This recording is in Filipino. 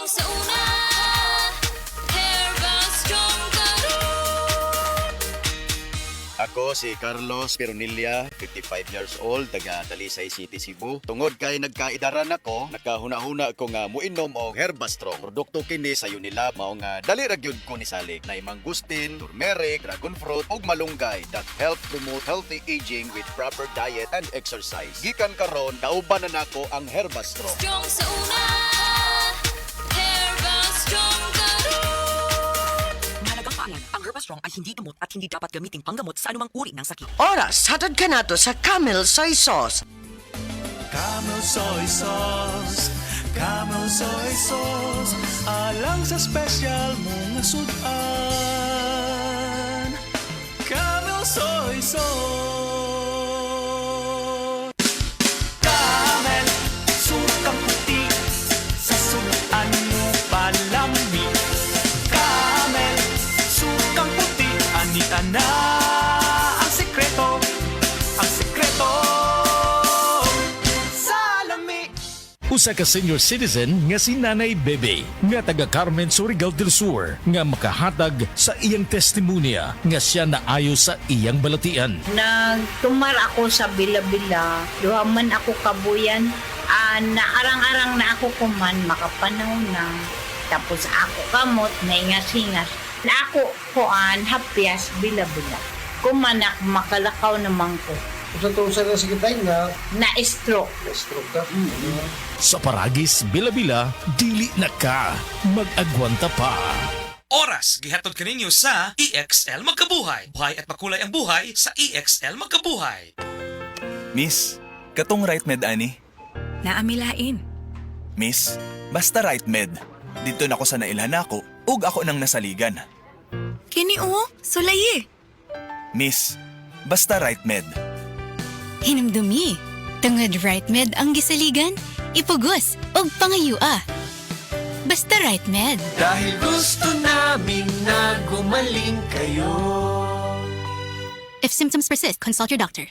sa una, Herba Strong Karon. Ako si Carlos Pironilla, 55 years old, taga Talisay City, Cebu. Tungod kay nagkaidaran ako, nakahuna-huna ko nga muinom og Herbastrong. Produkto kini sa Unilab mao nga dali ra gyud ko ni salig. Nay mangustin, turmeric, dragon fruit ug malunggay that help promote healthy aging with proper diet and exercise. Gikan karon kauban na nako ang Herbastrong. Strong sa una, Herba Strong Karon. Mahalagang paalala, ang Herbastrong ay hindi gamot at hindi dapat gamiting panggamot sa anumang uri ng sakit. Oras, hatod ka na to sa Camel Soy Sauce. Camel Soy Sauce, Camel Soy Sauce, alang sa special mong sudan. Camel Soy Sauce. Camel, sukang puti, sa sudan mo palami. Camel, sukang puti, anita na ang sekreto, ang sekreto. Usa ka senior citizen nga si Nanay Bebe nga taga Carmen Surigao del Sur nga makahatag sa iyang testimonya nga siya naayo sa iyang balatian. Nagtumar ako sa bila-bila, duha man ako kabuyan, naarang-arang na ako kuman, makapanaw na. Tapos ako kamot, naingas-ingas. Na ako kuan, hapyas, bila-bila. Kumanak, makalakaw naman ko. Sa tusa na si kitay nga, Na-stroke. stroke ka. Sa Paragis, Bila-Bila, dili na ka mag-agwanta pa. Oras gihatod kaninyo sa EXL Magkabuhay. Buhay at makulay ang buhay sa EXL Magkabuhay. Miss, katong right med ani? Naamilain. Miss, basta right med. Dito na ko sa nailhan ako, ug ako nang nasaligan. Kini o, sulayi. Miss, basta right med. Hinumdumi. Tungod right med ang gisaligan, ipugos og pangayua. Basta right med. Dahil gusto namin na gumaling kayo. If symptoms persist, consult your doctor.